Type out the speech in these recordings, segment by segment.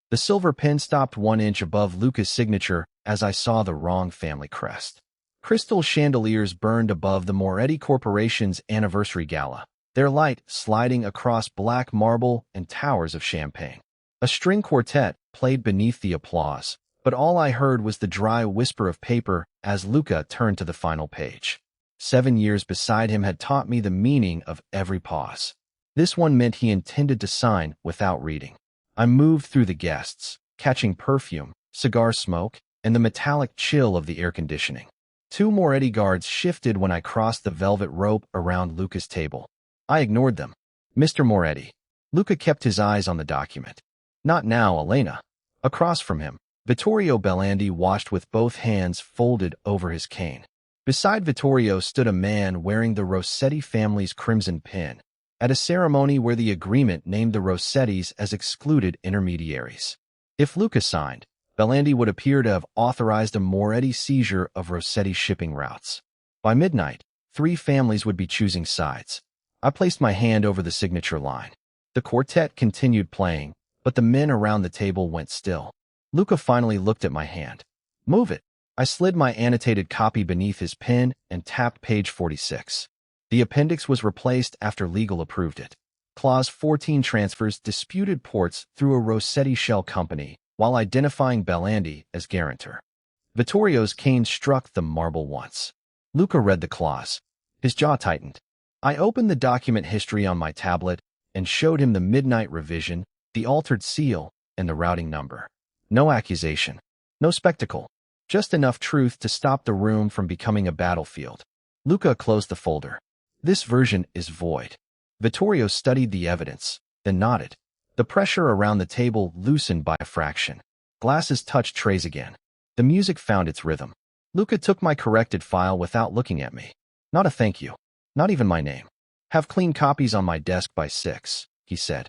The silver pen stopped 1 inch above Luca's signature as I saw the wrong family crest. Crystal chandeliers burned above the Moretti Corporation's anniversary gala, their light sliding across black marble and towers of champagne. A string quartet played beneath the applause, but all I heard was the dry whisper of paper as Luca turned to the final page. 7 years beside him had taught me the meaning of every pause. This one meant he intended to sign without reading. I moved through the guests, catching perfume, cigar smoke, and the metallic chill of the air conditioning. 2 Moretti guards shifted when I crossed the velvet rope around Luca's table. I ignored them. Mr. Moretti. Luca kept his eyes on the document. Not now, Elena. Across from him, Vittorio Bellandi watched with both hands folded over his cane. Beside Vittorio stood a man wearing the Rossetti family's crimson pin, at a ceremony where the agreement named the Rossettis as excluded intermediaries. If Luca signed, Bellandi would appear to have authorized a Moretti seizure of Rossetti shipping routes. By midnight, 3 families would be choosing sides. I placed my hand over the signature line. The quartet continued playing, but the men around the table went still. Luca finally looked at my hand. Move it. I slid my annotated copy beneath his pen and tapped page 46. The appendix was replaced after legal approved it. Clause 14 transfers disputed ports through a Rossetti shell company while identifying Bellandi as guarantor. Vittorio's cane struck the marble once. Luca read the clause. His jaw tightened. I opened the document history on my tablet and showed him the midnight revision, the altered seal, and the routing number. No accusation. No spectacle. Just enough truth to stop the room from becoming a battlefield. Luca closed the folder. This version is void. Vittorio studied the evidence, then nodded. The pressure around the table loosened by a fraction. Glasses touched trays again. The music found its rhythm. Luca took my corrected file without looking at me. Not a thank you. Not even my name. Have clean copies on my desk by 6, he said.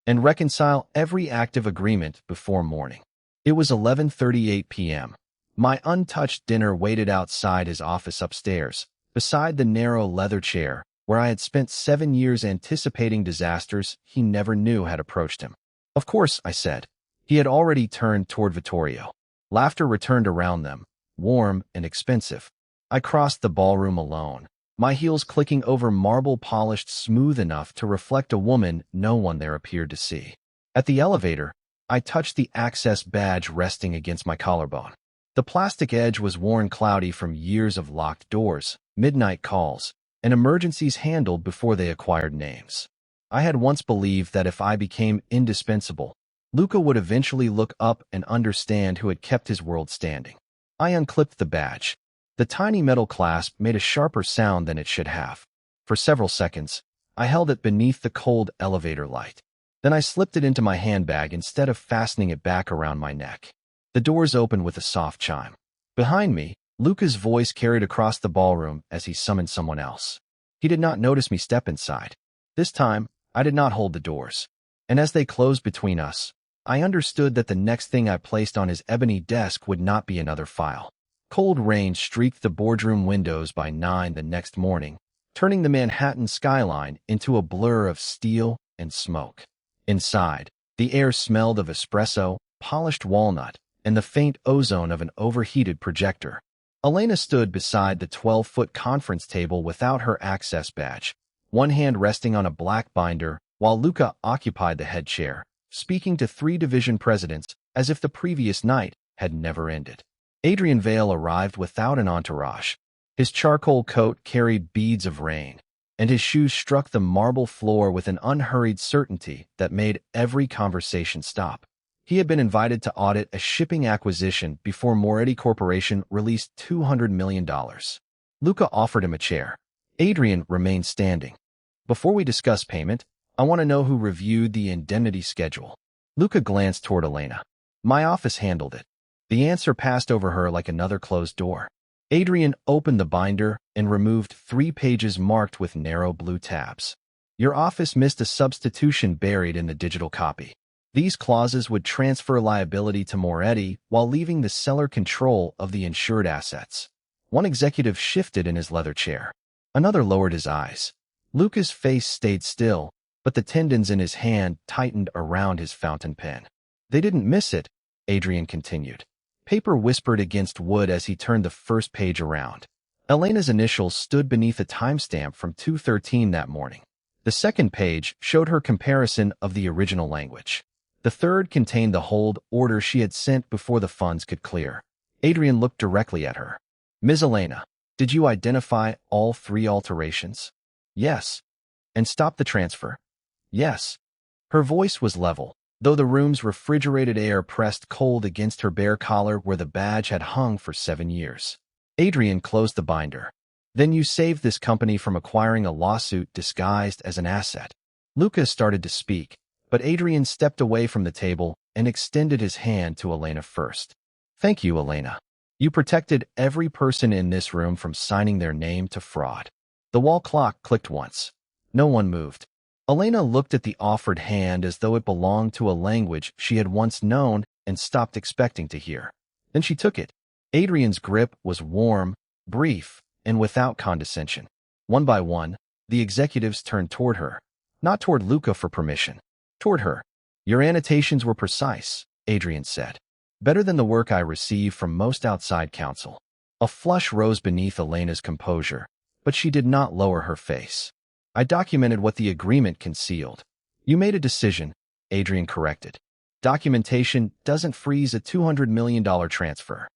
And reconcile every active agreement before morning. It was 11:38 p.m. My untouched dinner waited outside his office upstairs, beside the narrow leather chair, where I had spent 7 years anticipating disasters he never knew had approached him. Of course, I said. He had already turned toward Vittorio. Laughter returned around them, warm and expensive. I crossed the ballroom alone, my heels clicking over marble polished smooth enough to reflect a woman no one there appeared to see. At the elevator, I touched the access badge resting against my collarbone. The plastic edge was worn cloudy from years of locked doors, midnight calls, and emergencies handled before they acquired names. I had once believed that if I became indispensable, Luca would eventually look up and understand who had kept his world standing. I unclipped the badge. The tiny metal clasp made a sharper sound than it should have. For several seconds, I held it beneath the cold elevator light. Then I slipped it into my handbag instead of fastening it back around my neck. The doors opened with a soft chime. Behind me, Luca's voice carried across the ballroom as he summoned someone else. He did not notice me step inside. This time, I did not hold the doors. And as they closed between us, I understood that the next thing I placed on his ebony desk would not be another file. Cold rain streaked the boardroom windows by 9 the next morning, turning the Manhattan skyline into a blur of steel and smoke. Inside, the air smelled of espresso, polished walnut, and the faint ozone of an overheated projector. Elena stood beside the 12-foot conference table without her access badge, one hand resting on a black binder, while Luca occupied the head chair, speaking to 3 division presidents as if the previous night had never ended. Adrian Vale arrived without an entourage. His charcoal coat carried beads of rain, and his shoes struck the marble floor with an unhurried certainty that made every conversation stop. He had been invited to audit a shipping acquisition before Moretti Corporation released $200 million. Luca offered him a chair. Adrian remained standing. Before we discuss payment, I want to know who reviewed the indemnity schedule. Luca glanced toward Elena. My office handled it. The answer passed over her like another closed door. Adrian opened the binder and removed 3 pages marked with narrow blue tabs. Your office missed a substitution buried in the digital copy. These clauses would transfer liability to Moretti while leaving the seller control of the insured assets. One executive shifted in his leather chair. Another lowered his eyes. Luca's face stayed still, but the tendons in his hand tightened around his fountain pen. They didn't miss it, Adrian continued. Paper whispered against wood as he turned the first page around. Elena's initials stood beneath a timestamp from 2:13 that morning. The second page showed her comparison of the original language. The third contained the hold order she had sent before the funds could clear. Adrian looked directly at her. Ms. Elena, did you identify all 3 alterations? Yes. And stop the transfer? Yes. Her voice was level, though the room's refrigerated air pressed cold against her bare collar where the badge had hung for 7 years. Adrian closed the binder. Then you saved this company from acquiring a lawsuit disguised as an asset. Lucas started to speak, but Adrian stepped away from the table and extended his hand to Elena first. Thank you, Elena. You protected every person in this room from signing their name to fraud. The wall clock clicked once. No one moved. Elena looked at the offered hand as though it belonged to a language she had once known and stopped expecting to hear. Then she took it. Adrian's grip was warm, brief, and without condescension. One by one, the executives turned toward her. Not toward Luca for permission. Toward her. Your annotations were precise, Adrian said. Better than the work I receive from most outside counsel. A flush rose beneath Elena's composure, but she did not lower her face. I documented what the agreement concealed. You made a decision, Adrian corrected. Documentation doesn't freeze a $200 million transfer.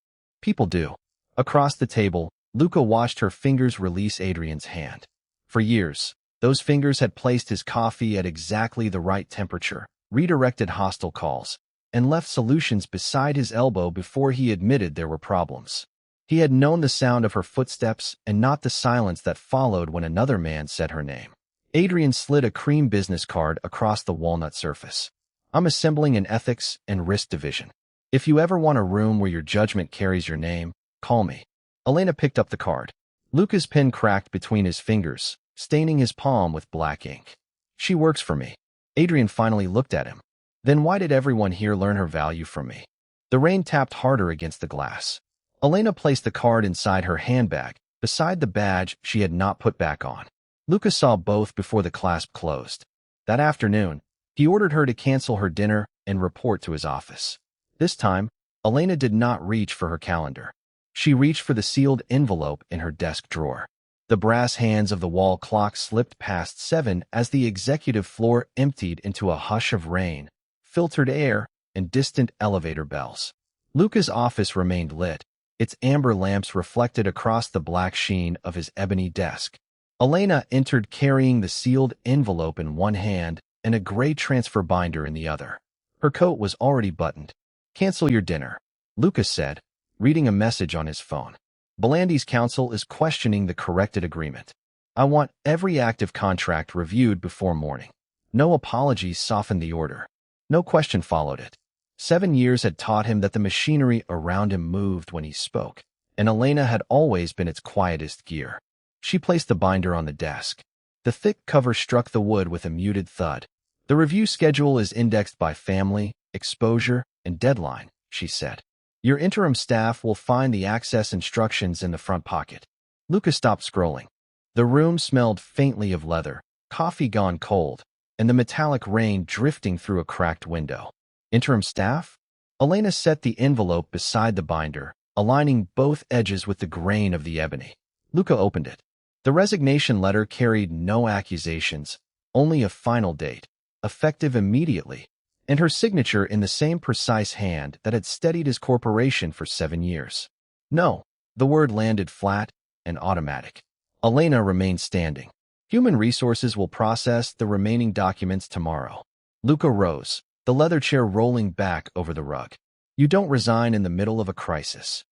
People do. Across the table, Luca watched her fingers release Adrian's hand. For years, those fingers had placed his coffee at exactly the right temperature, redirected hostile calls, and left solutions beside his elbow before he admitted there were problems. He had known the sound of her footsteps and not the silence that followed when another man said her name. Adrian slid a cream business card across the walnut surface. I'm assembling an ethics and risk division. If you ever want a room where your judgment carries your name, call me. Elena picked up the card. Luca's pen cracked between his fingers, staining his palm with black ink. She works for me. Adrian finally looked at him. Then why did everyone here learn her value from me? The rain tapped harder against the glass. Elena placed the card inside her handbag, beside the badge she had not put back on. Luca saw both before the clasp closed. That afternoon, he ordered her to cancel her dinner and report to his office. This time, Elena did not reach for her calendar. She reached for the sealed envelope in her desk drawer. The brass hands of the wall clock slipped past 7 as the executive floor emptied into a hush of rain, filtered air, and distant elevator bells. Luca's office remained lit, its amber lamps reflected across the black sheen of his ebony desk. Elena entered carrying the sealed envelope in one hand and a gray transfer binder in the other. Her coat was already buttoned. Cancel your dinner, Lucas said, reading a message on his phone. Belandi's counsel is questioning the corrected agreement. I want every active contract reviewed before morning. No apologies softened the order. No question followed it. 7 years had taught him that the machinery around him moved when he spoke, and Elena had always been its quietest gear. She placed the binder on the desk. The thick cover struck the wood with a muted thud. The review schedule is indexed by family, exposure, and deadline, she said. Your interim staff will find the access instructions in the front pocket. Lucas stopped scrolling. The room smelled faintly of leather, coffee gone cold, and the metallic rain drifting through a cracked window. Interim staff? Elena set the envelope beside the binder, aligning both edges with the grain of the ebony. Luca opened it. The resignation letter carried no accusations, only a final date, effective immediately, and her signature in the same precise hand that had steadied his corporation for 7 years. No, the word landed flat and automatic. Elena remained standing. Human Resources will process the remaining documents tomorrow. Luca rose, the leather chair rolling back over the rug. You don't resign in the middle of a crisis.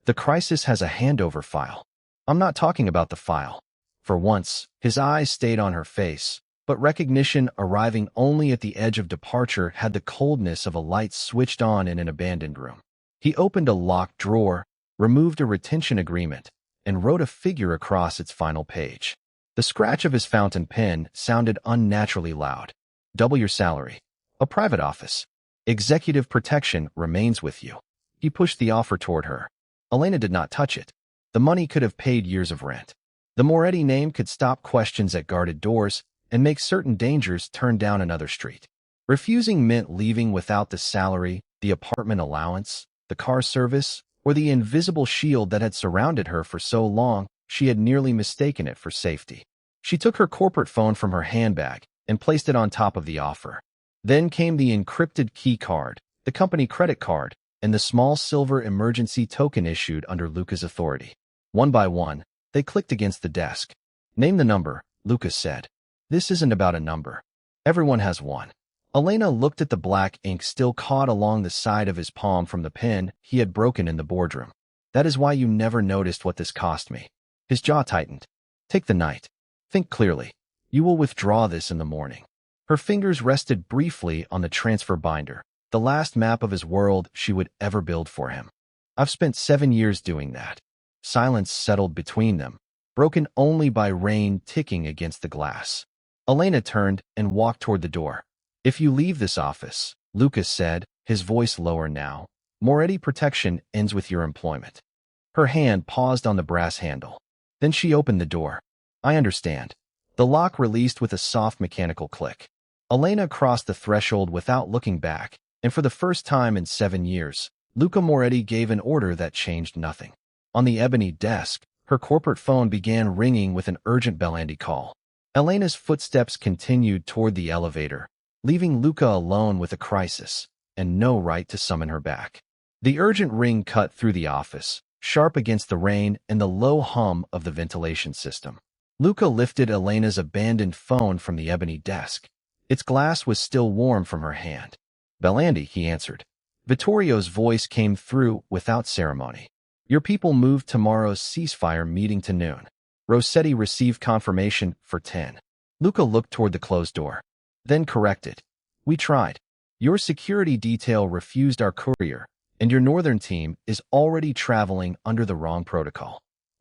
The crisis has a handover file. I'm not talking about the file. For once, his eyes stayed on her face, but recognition arriving only at the edge of departure had the coldness of a light switched on in an abandoned room. He opened a locked drawer, removed a retention agreement, and wrote a figure across its final page. The scratch of his fountain pen sounded unnaturally loud. Double your salary. A private office. Executive protection remains with you. He pushed the offer toward her. Elena did not touch it. The money could have paid years of rent. The Moretti name could stop questions at guarded doors and make certain dangers turn down another street. Refusing meant leaving without the salary, the apartment allowance, the car service, or the invisible shield that had surrounded her for so long she had nearly mistaken it for safety. She took her corporate phone from her handbag and placed it on top of the offer. Then came the encrypted key card, the company credit card, and the small silver emergency token issued under Luca's authority. One by one, they clicked against the desk. "Name the number," Lucas said. "This isn't about a number. Everyone has one." Elena looked at the black ink still caught along the side of his palm from the pen he had broken in the boardroom. "That is why you never noticed what this cost me." His jaw tightened. "Take the night. Think clearly. You will withdraw this in the morning." Her fingers rested briefly on the transfer binder, the last map of his world she would ever build for him. "I've spent 7 years doing that." Silence settled between them, broken only by rain ticking against the glass. Elena turned and walked toward the door. "If you leave this office," Lucas said, his voice lower now, "Moretti protection ends with your employment." Her hand paused on the brass handle. Then she opened the door. "I understand." The lock released with a soft mechanical click. Elena crossed the threshold without looking back, and for the first time in 7 years, Luca Moretti gave an order that changed nothing. On the ebony desk, her corporate phone began ringing with an urgent Belandi call. Elena's footsteps continued toward the elevator, leaving Luca alone with a crisis, and no right to summon her back. The urgent ring cut through the office, sharp against the rain and the low hum of the ventilation system. Luca lifted Elena's abandoned phone from the ebony desk. Its glass was still warm from her hand. "Belandi," he answered. Vittorio's voice came through without ceremony. "Your people moved tomorrow's ceasefire meeting to noon. Rossetti received confirmation for 10. Luca looked toward the closed door, then corrected. "We tried. Your security detail refused our courier, and your northern team is already traveling under the wrong protocol."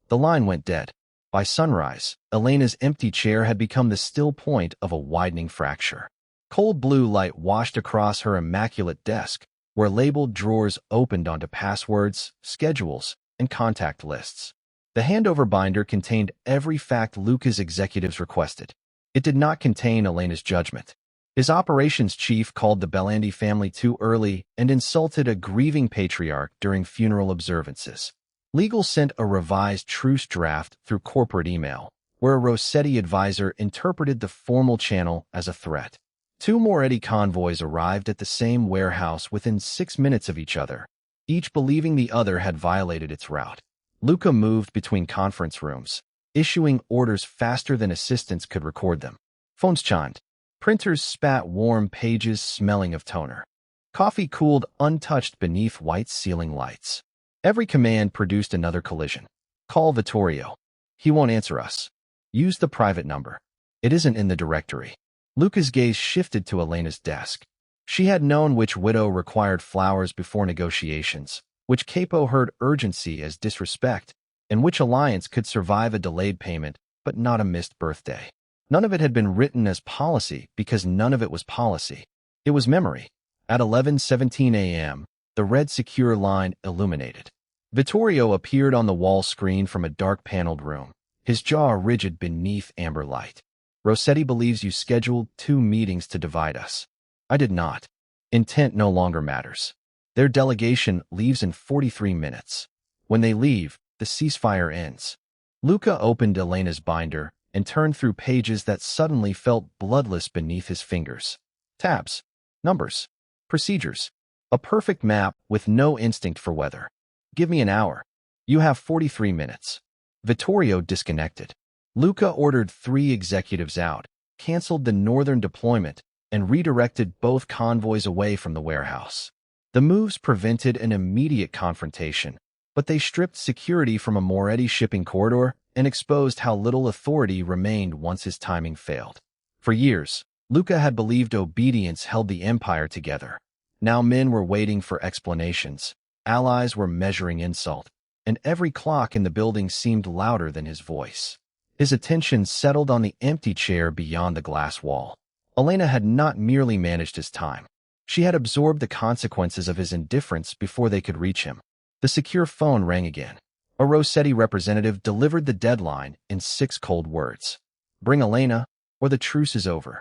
The line went dead. By sunrise, Elena's empty chair had become the still point of a widening fracture. Cold blue light washed across her immaculate desk, where labeled drawers opened onto passwords, schedules, and contact lists. The handover binder contained every fact Luca's executives requested. It did not contain Elena's judgment. His operations chief called the Belandi family too early and insulted a grieving patriarch during funeral observances. Legal sent a revised truce draft through corporate email, where a Rossetti advisor interpreted the formal channel as a threat. 2 Moretti convoys arrived at the same warehouse within 6 minutes of each other, each believing the other had violated its route. Luca moved between conference rooms, issuing orders faster than assistants could record them. Phones chimed. Printers spat warm pages smelling of toner. Coffee cooled untouched beneath white ceiling lights. Every command produced another collision. "Call Vittorio. He won't answer us. Use the private number. It isn't in the directory." Luca's gaze shifted to Elena's desk. She had known which widow required flowers before negotiations, which capo heard urgency as disrespect, and which alliance could survive a delayed payment but not a missed birthday. None of it had been written as policy because none of it was policy. It was memory. At 11:17 a.m., the red secure line illuminated. Vittorio appeared on the wall screen from a dark-paneled room, his jaw rigid beneath amber light. "Rossetti believes you scheduled 2 meetings to divide us." "I did not. Intent no longer matters. Their delegation leaves in 43 minutes. When they leave, the ceasefire ends." Luca opened Elena's binder and turned through pages that suddenly felt bloodless beneath his fingers. Tabs, numbers, procedures, a perfect map with no instinct for weather. "Give me an hour. You have 43 minutes. Vittorio disconnected. Luca ordered 3 executives out, canceled the northern deployment, and redirected both convoys away from the warehouse. The moves prevented an immediate confrontation, but they stripped security from a Moretti shipping corridor and exposed how little authority remained once his timing failed. For years, Luca had believed obedience held the empire together. Now men were waiting for explanations, allies were measuring insult, and every clock in the building seemed louder than his voice. His attention settled on the empty chair beyond the glass wall. Elena had not merely managed his time. She had absorbed the consequences of his indifference before they could reach him. The secure phone rang again. A Rossetti representative delivered the deadline in 6 cold words. "Bring Elena, or the truce is over."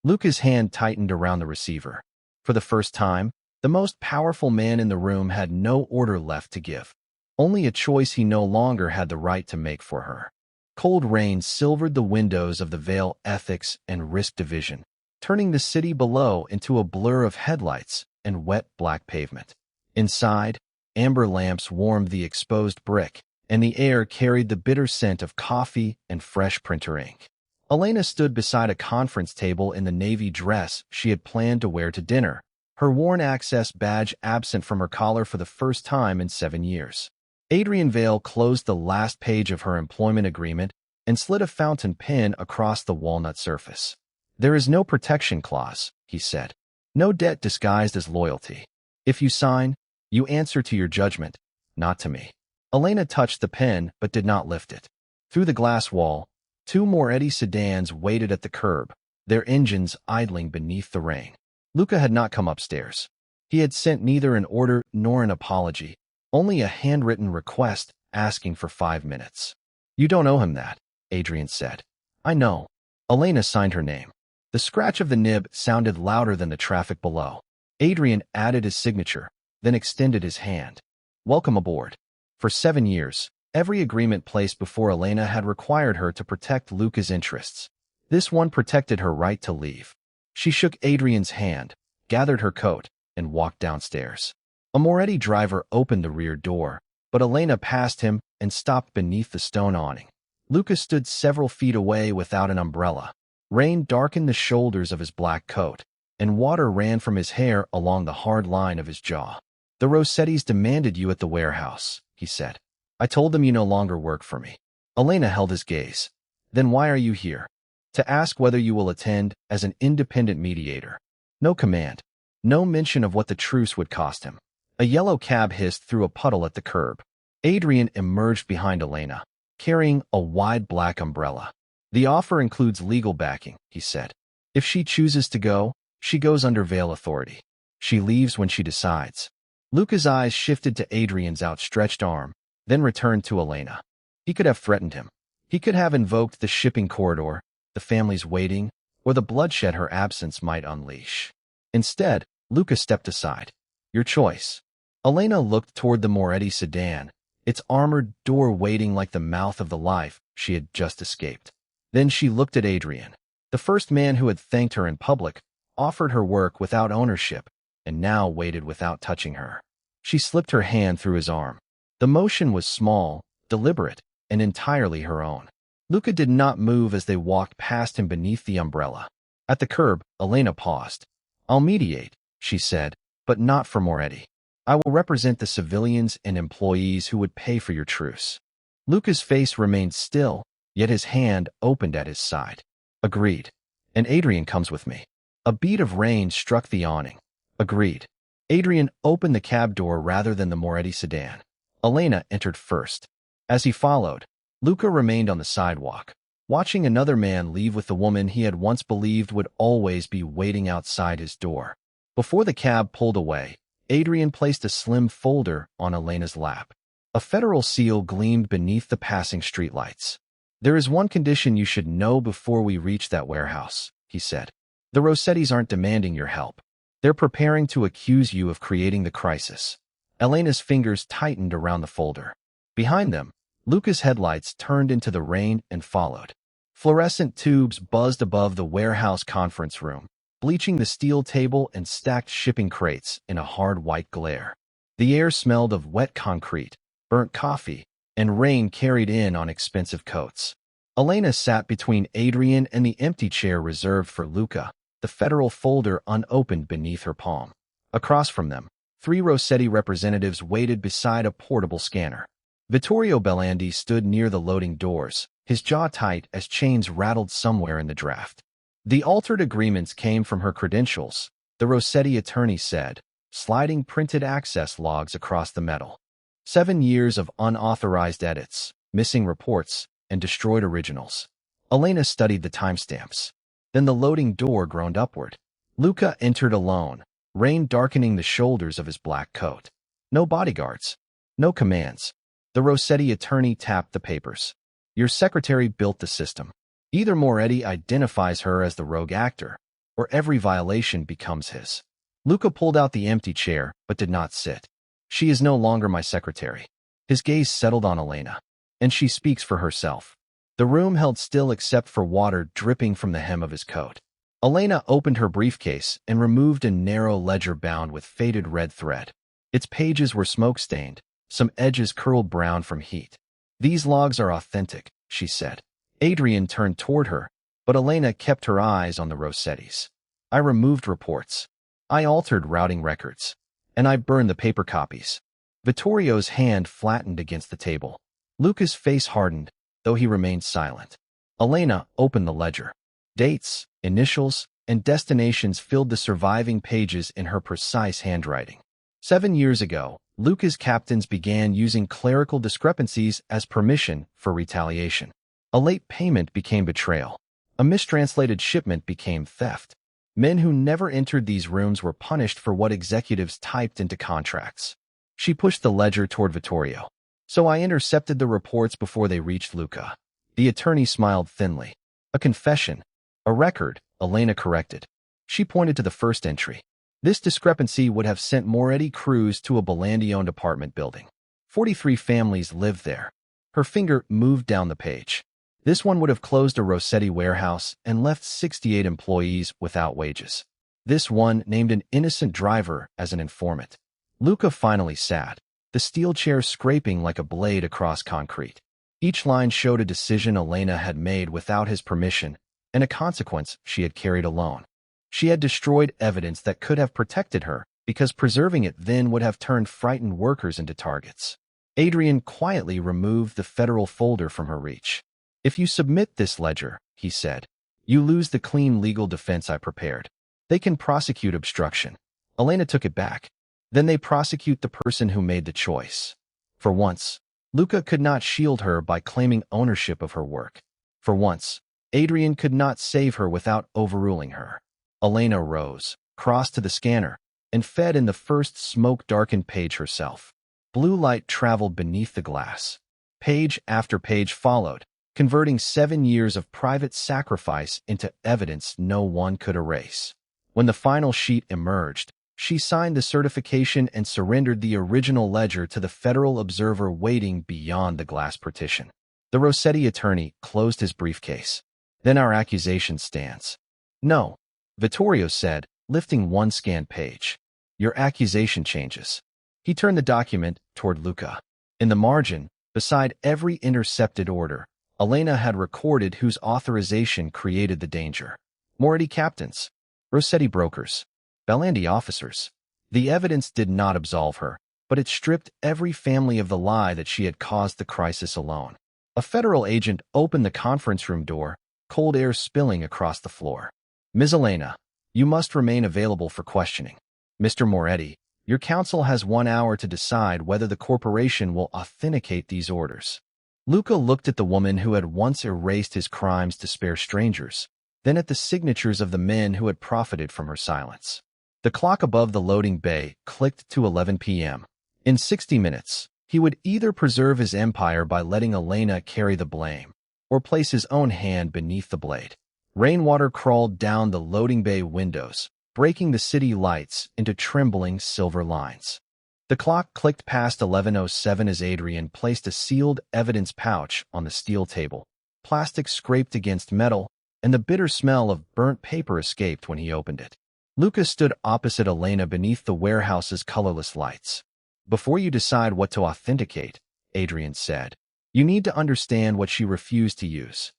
Luca's hand tightened around the receiver. For the first time, the most powerful man in the room had no order left to give. Only a choice he no longer had the right to make for her. Cold rain silvered the windows of the Vale Ethics and Risk Division, turning the city below into a blur of headlights and wet black pavement. Inside, amber lamps warmed the exposed brick, and the air carried the bitter scent of coffee and fresh printer ink. Elena stood beside a conference table in the navy dress she had planned to wear to dinner, her worn access badge absent from her collar for the first time in 7 years. Adrian Vale closed the last page of her employment agreement and slid a fountain pen across the walnut surface. "There is no protection clause," he said. "No debt disguised as loyalty. If you sign, you answer to your judgment, not to me." Elena touched the pen but did not lift it. Through the glass wall, 2 Moretti sedans waited at the curb, their engines idling beneath the rain. Luca had not come upstairs. He had sent neither an order nor an apology, only a handwritten request asking for 5 minutes. "You don't owe him that," Adrian said. "I know." Elena signed her name. The scratch of the nib sounded louder than the traffic below. Adrian added his signature, then extended his hand. "Welcome aboard." For 7 years, every agreement placed before Elena had required her to protect Luca's interests. This one protected her right to leave. She shook Adrian's hand, gathered her coat, and walked downstairs. A Moretti driver opened the rear door, but Elena passed him and stopped beneath the stone awning. Luca stood several feet away without an umbrella. Rain darkened the shoulders of his black coat, and water ran from his hair along the hard line of his jaw. "The Rossettis demanded you at the warehouse," he said. "I told them you no longer work for me." Elena held his gaze. "Then why are you here?" "To ask whether you will attend as an independent mediator." No command. No mention of what the truce would cost him. A yellow cab hissed through a puddle at the curb. Adrian emerged behind Elena, carrying a wide black umbrella. "The offer includes legal backing," he said. "If she chooses to go, she goes under Vale authority. She leaves when she decides." Luca's eyes shifted to Adrian's outstretched arm, then returned to Elena. He could have threatened him. He could have invoked the shipping corridor, the family's waiting, or the bloodshed her absence might unleash. Instead, Luca stepped aside. "Your choice." Elena looked toward the Moretti sedan, its armored door waiting like the mouth of the life she had just escaped. Then she looked at Adrian, the first man who had thanked her in public, offered her work without ownership, and now waited without touching her. She slipped her hand through his arm. The motion was small, deliberate, and entirely her own. Luca did not move as they walked past him beneath the umbrella. At the curb, Elena paused. "I'll mediate," she said, "but not for Moretti. I will represent the civilians and employees who would pay for your truce." Luca's face remained still, yet his hand opened at his side. "Agreed. And Adrian comes with me." A bead of rain struck the awning. "Agreed." Adrian opened the cab door rather than the Moretti sedan. Elena entered first. As he followed, Luca remained on the sidewalk, watching another man leave with the woman he had once believed would always be waiting outside his door. Before the cab pulled away, Adrian placed a slim folder on Elena's lap. A federal seal gleamed beneath the passing streetlights. "There is one condition you should know before we reach that warehouse," he said. "The Rossettis aren't demanding your help. They're preparing to accuse you of creating the crisis." Elena's fingers tightened around the folder. Behind them, Luca's headlights turned into the rain and followed. Fluorescent tubes buzzed above the warehouse conference room, bleaching the steel table and stacked shipping crates in a hard white glare. The air smelled of wet concrete, burnt coffee, and rain carried in on expensive coats. Elena sat between Adrian and the empty chair reserved for Luca, the federal folder unopened beneath her palm. Across from them, 3 Rossetti representatives waited beside a portable scanner. Vittorio Bellandi stood near the loading doors, his jaw tight as chains rattled somewhere in the draft. "The altered agreements came from her credentials," the Rossetti attorney said, sliding printed access logs across the metal. 7 years of unauthorized edits, missing reports, and destroyed originals. Elena studied the timestamps. Then the loading door groaned upward. Luca entered alone, rain darkening the shoulders of his black coat. No bodyguards. No commands. The Rossetti attorney tapped the papers. "Your secretary built the system. Either Moretti identifies her as the rogue actor, or every violation becomes his. Luca pulled out the empty chair, but did not sit. She is no longer my secretary. His gaze settled on Elena, and she speaks for herself. The room held still except for water dripping from the hem of his coat. Elena opened her briefcase and removed a narrow ledger bound with faded red thread. Its pages were smoke-stained, some edges curled brown from heat. These logs are authentic, she said. Adrian turned toward her, but Elena kept her eyes on the Rossettis. I removed reports. I altered routing records. And I burned the paper copies. Vittorio's hand flattened against the table. Luca's face hardened, though he remained silent. Elena opened the ledger. Dates, initials, and destinations filled the surviving pages in her precise handwriting. 7 years ago, Luca's captains began using clerical discrepancies as permission for retaliation. A late payment became betrayal. A mistranslated shipment became theft. Men who never entered these rooms were punished for what executives typed into contracts. She pushed the ledger toward Vittorio. So I intercepted the reports before they reached Luca. The attorney smiled thinly. A confession. A record, Elena corrected. She pointed to the first entry. This discrepancy would have sent Moretti crews to a Belandi-owned apartment building. 43 families lived there. Her finger moved down the page. This one would have closed a Rossetti warehouse and left 68 employees without wages. This one named an innocent driver as an informant. Luca finally sat, the steel chair scraping like a blade across concrete. Each line showed a decision Elena had made without his permission, and a consequence she had carried alone. She had destroyed evidence that could have protected her, because preserving it then would have turned frightened workers into targets. Adrian quietly removed the federal folder from her reach. If you submit this ledger, he said, you lose the clean legal defense I prepared. They can prosecute obstruction. Elena took it back. Then they prosecute the person who made the choice. For once, Luca could not shield her by claiming ownership of her work. For once, Adrian could not save her without overruling her. Elena rose, crossed to the scanner, and fed in the first smoke-darkened page herself. Blue light traveled beneath the glass. Page after page followed, converting 7 years of private sacrifice into evidence no one could erase. When the final sheet emerged, she signed the certification and surrendered the original ledger to the Federal Observer waiting beyond the glass partition. The Rossetti attorney closed his briefcase. Then our accusation stands. No, Vittorio said, lifting one scanned page. Your accusation changes. He turned the document toward Luca. In the margin, beside every intercepted order, Elena had recorded whose authorization created the danger. Moretti captains, Rossetti brokers, Belandi officers. The evidence did not absolve her, but it stripped every family of the lie that she had caused the crisis alone. A federal agent opened the conference room door, cold air spilling across the floor. Ms. Elena, you must remain available for questioning. Mr. Moretti, your counsel has 1 hour to decide whether the corporation will authenticate these orders. Luca looked at the woman who had once erased his crimes to spare strangers, then at the signatures of the men who had profited from her silence. The clock above the loading bay clicked to 11 p.m. In 60 minutes, he would either preserve his empire by letting Elena carry the blame, or place his own hand beneath the blade. Rainwater crawled down the loading bay windows, breaking the city lights into trembling silver lines. The clock clicked past 11:07 as Adrian placed a sealed evidence pouch on the steel table. Plastic scraped against metal, and the bitter smell of burnt paper escaped when he opened it. Luca stood opposite Elena beneath the warehouse's colorless lights. Before you decide what to authenticate, Adrian said, you need to understand what she refused to use.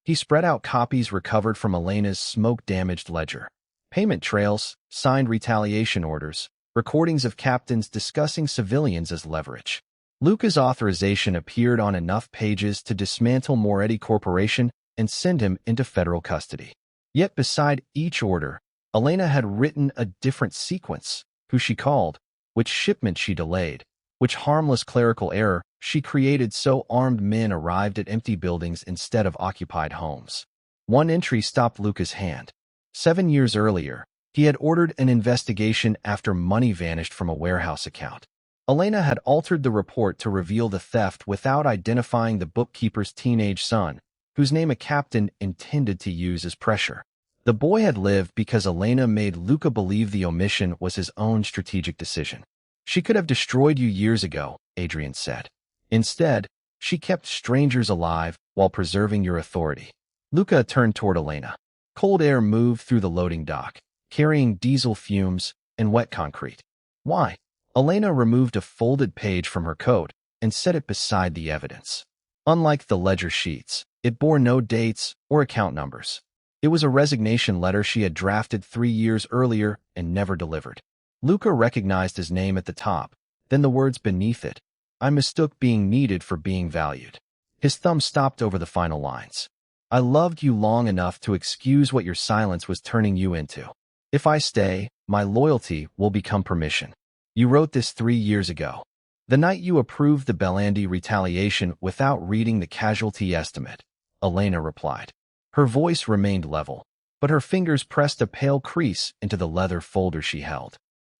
He spread out copies recovered from Elena's smoke-damaged ledger. Payment trails, signed retaliation orders, recordings of captains discussing civilians as leverage. Luca's authorization appeared on enough pages to dismantle Moretti Corporation and send him into federal custody. Yet beside each order, Elena had written a different sequence, who she called, which shipment she delayed, which harmless clerical error she created so armed men arrived at empty buildings instead of occupied homes. One entry stopped Luca's hand. 7 years earlier, he had ordered an investigation after money vanished from a warehouse account. Elena had altered the report to reveal the theft without identifying the bookkeeper's teenage son, whose name a captain intended to use as pressure. The boy had lived because Elena made Luca believe the omission was his own strategic decision. She could have destroyed you years ago, Adrian said. Instead, she kept strangers alive while preserving your authority. Luca turned toward Elena. Cold air moved through the loading dock, carrying diesel fumes and wet concrete. Why? Elena removed a folded page from her coat and set it beside the evidence. Unlike the ledger sheets, it bore no dates or account numbers. It was a resignation letter she had drafted 3 years earlier and never delivered. Luca recognized his name at the top, then the words beneath it. I mistook being needed for being valued. His thumb stopped over the final lines. I loved you long enough to excuse what your silence was turning you into. If I stay, my loyalty will become permission. You wrote this 3 years ago. The night you approved the Belandi retaliation without reading the casualty estimate, Elena replied. Her voice remained level, but her fingers pressed a pale crease into the leather folder she held.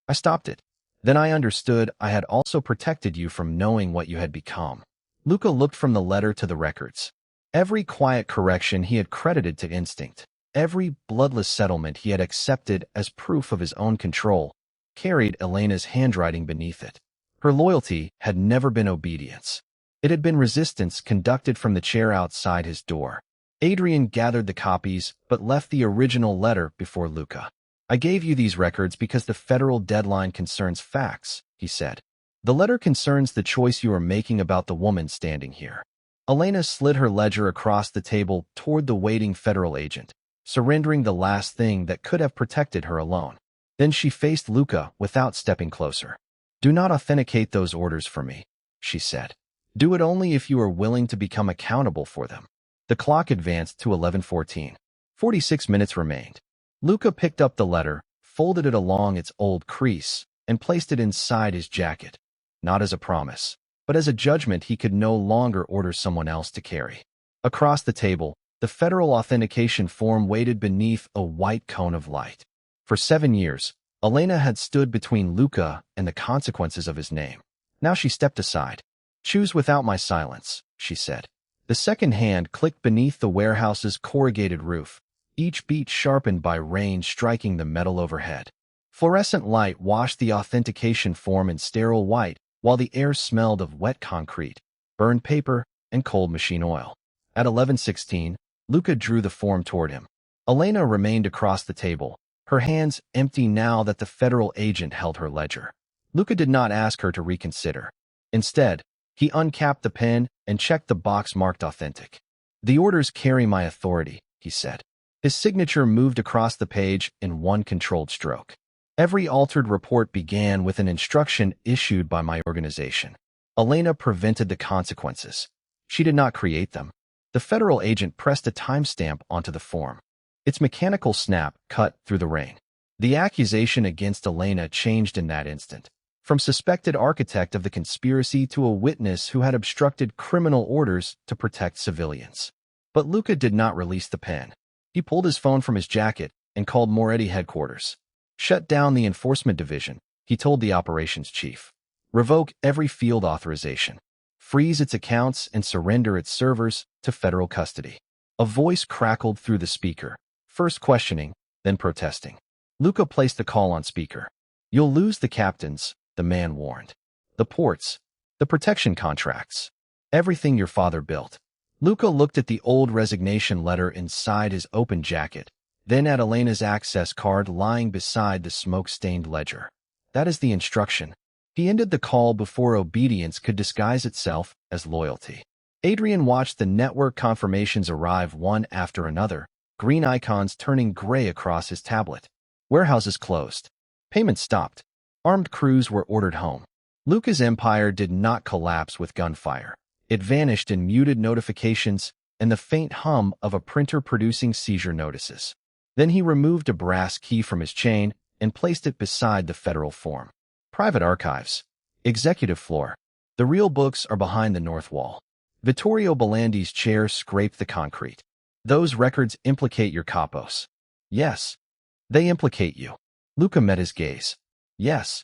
I stopped it. Then I understood I had also protected you from knowing what you had become. Luca looked from the letter to the records. Every quiet correction he had credited to instinct, every bloodless settlement he had accepted as proof of his own control, carried Elena's handwriting beneath it. Her loyalty had never been obedience. It had been resistance conducted from the chair outside his door. Adrian gathered the copies but left the original letter before Luca. I gave you these records because the federal deadline concerns facts, he said. The letter concerns the choice you are making about the woman standing here. Elena slid her ledger across the table toward the waiting federal agent, surrendering the last thing that could have protected her alone. Then she faced Luca without stepping closer. Do not authenticate those orders for me, she said. Do it only if you are willing to become accountable for them. The clock advanced to 11:14. 46 minutes remained. Luca picked up the letter, folded it along its old crease, and placed it inside his jacket, not as a promise, but as a judgment he could no longer order someone else to carry. Across the table, the federal authentication form waited beneath a white cone of light. For 7 years, Elena had stood between Luca and the consequences of his name. Now she stepped aside. Choose without my silence, she said. The second hand clicked beneath the warehouse's corrugated roof, each beat sharpened by rain striking the metal overhead. Fluorescent light washed the authentication form in sterile white, while the air smelled of wet concrete, burned paper, and cold machine oil. At 11:16, Luca drew the form toward him. Elena remained across the table, her hands empty now that the federal agent held her ledger. Luca did not ask her to reconsider. Instead, he uncapped the pen and checked the box marked authentic. The orders carry my authority, he said. His signature moved across the page in one controlled stroke. Every altered report began with an instruction issued by my organization. Elena prevented the consequences. She did not create them. The federal agent pressed a timestamp onto the form. Its mechanical snap cut through the rain. The accusation against Elena changed in that instant, from suspected architect of the conspiracy to a witness who had obstructed criminal orders to protect civilians. But Luca did not release the pen. He pulled his phone from his jacket and called Moretti headquarters. Shut down the enforcement division, he told the operations chief. Revoke every field authorization. Freeze its accounts and surrender its servers to federal custody. A voice crackled through the speaker, first questioning, then protesting. Luca placed the call on speaker. You'll lose the captains, the man warned. The ports, the protection contracts, everything your father built. Luca looked at the old resignation letter inside his open jacket, then at Elena's access card lying beside the smoke-stained ledger. That is the instruction. He ended the call before obedience could disguise itself as loyalty. Adrian watched the network confirmations arrive one after another, green icons turning gray across his tablet. Warehouses closed. Payments stopped. Armed crews were ordered home. Luca's empire did not collapse with gunfire. It vanished in muted notifications and the faint hum of a printer producing seizure notices. Then he removed a brass key from his chain and placed it beside the federal form. Private archives. Executive floor. The real books are behind the north wall. Vittorio Belandi's chair scraped the concrete. Those records implicate your capos. Yes. They implicate you. Luca met his gaze. Yes.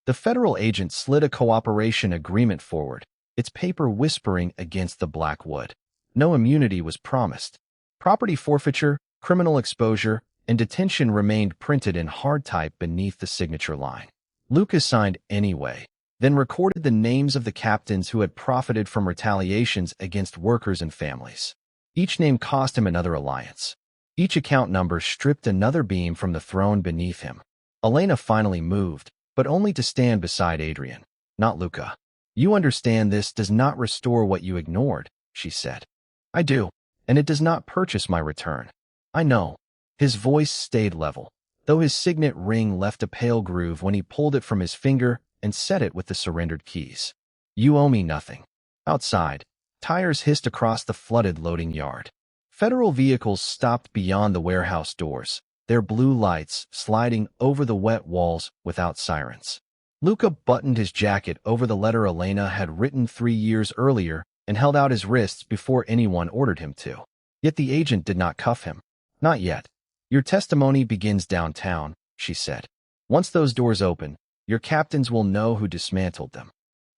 The federal agent slid a cooperation agreement forward, its paper whispering against the black wood. No immunity was promised. Property forfeiture, criminal exposure, and detention remained printed in hard type beneath the signature line. Luca signed anyway, then recorded the names of the captains who had profited from retaliations against workers and families. Each name cost him another alliance. Each account number stripped another beam from the throne beneath him. Elena finally moved, but only to stand beside Adrian, not Luca. "You understand this does not restore what you ignored," she said. "I do, and it does not purchase my return." "I know." His voice stayed level, though his signet ring left a pale groove when he pulled it from his finger and set it with the surrendered keys. "You owe me nothing." Outside, tires hissed across the flooded loading yard. Federal vehicles stopped beyond the warehouse doors, their blue lights sliding over the wet walls without sirens. Luca buttoned his jacket over the letter Elena had written 3 years earlier and held out his wrists before anyone ordered him to. Yet the agent did not cuff him. "Not yet. Your testimony begins downtown," she said. "Once those doors open, your captains will know who dismantled them."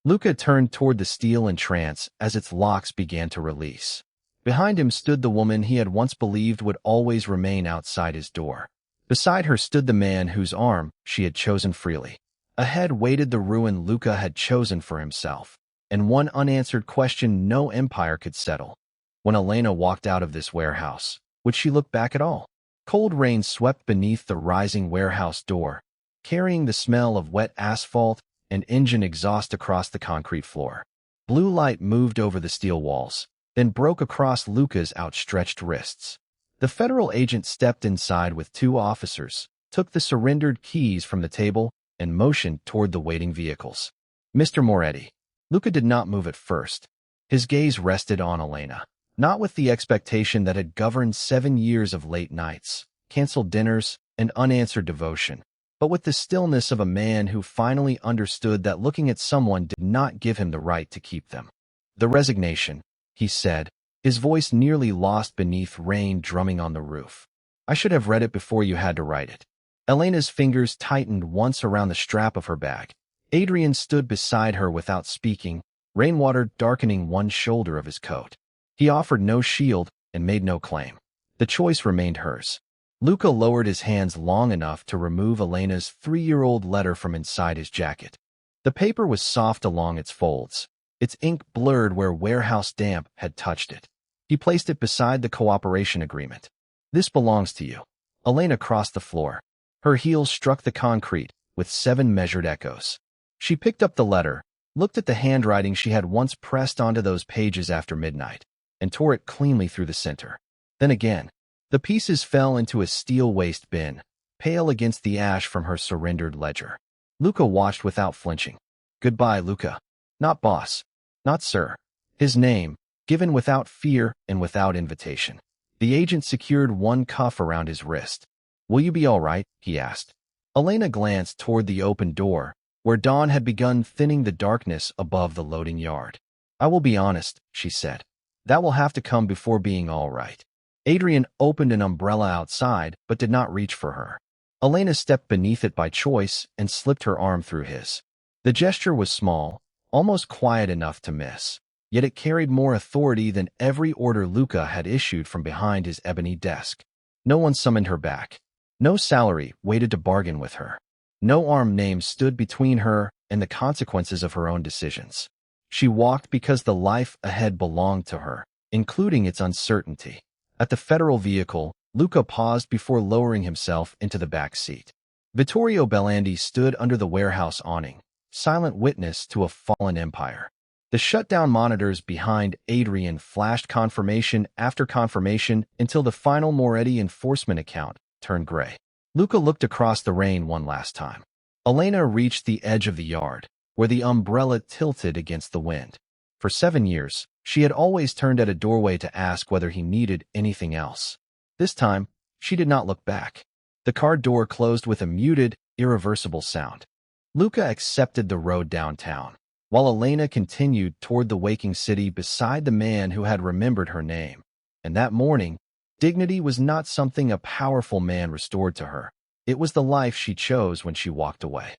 Luca turned toward the steel entrance as its locks began to release. Behind him stood the woman he had once believed would always remain outside his door. Beside her stood the man whose arm she had chosen freely. Ahead waited the ruin Luca had chosen for himself, and one unanswered question no empire could settle. When Elena walked out of this warehouse, would she look back at all? Cold rain swept beneath the rising warehouse door, carrying the smell of wet asphalt and engine exhaust across the concrete floor. Blue light moved over the steel walls, then broke across Luca's outstretched wrists. The federal agent stepped inside with 2 officers, took the surrendered keys from the table, and motioned toward the waiting vehicles. "Mr. Moretti." Luca did not move at first. His gaze rested on Elena, not with the expectation that had governed 7 years of late nights, canceled dinners, and unanswered devotion, but with the stillness of a man who finally understood that looking at someone did not give him the right to keep them. "The resignation," he said, his voice nearly lost beneath rain drumming on the roof. "I should have read it before you had to write it." Elena's fingers tightened once around the strap of her bag. Adrian stood beside her without speaking, rainwater darkening one shoulder of his coat. He offered no shield and made no claim. The choice remained hers. Luca lowered his hands long enough to remove Elena's 3-year-old letter from inside his jacket. The paper was soft along its folds, its ink blurred where warehouse damp had touched it. He placed it beside the cooperation agreement. "This belongs to you." Elena crossed the floor. Her heels struck the concrete with 7 measured echoes. She picked up the letter, looked at the handwriting she had once pressed onto those pages after midnight, and tore it cleanly through the center. Then again, the pieces fell into a steel waste bin, pale against the ash from her surrendered ledger. Luca watched without flinching. "Goodbye, Luca." Not boss. Not sir. His name, given without fear and without invitation. The agent secured one cuff around his wrist. "Will you be all right?" he asked. Elena glanced toward the open door, where dawn had begun thinning the darkness above the loading yard. "I will be honest," she said. "That will have to come before being all right." Adrian opened an umbrella outside, but did not reach for her. Elena stepped beneath it by choice and slipped her arm through his. The gesture was small, almost quiet enough to miss, yet it carried more authority than every order Luca had issued from behind his ebony desk. No one summoned her back. No salary waited to bargain with her. No armed name stood between her and the consequences of her own decisions. She walked because the life ahead belonged to her, including its uncertainty. At the federal vehicle, Luca paused before lowering himself into the back seat. Vittorio Bellandi stood under the warehouse awning, silent witness to a fallen empire. The shutdown monitors behind Adrian flashed confirmation after confirmation until the final Moretti enforcement account turned gray. Luca looked across the rain one last time. Elena reached the edge of the yard, where the umbrella tilted against the wind. For 7 years, she had always turned at a doorway to ask whether he needed anything else. This time, she did not look back. The car door closed with a muted, irreversible sound. Luca accepted the road downtown, while Elena continued toward the waking city beside the man who had remembered her name. And that morning, dignity was not something a powerful man restored to her. It was the life she chose when she walked away.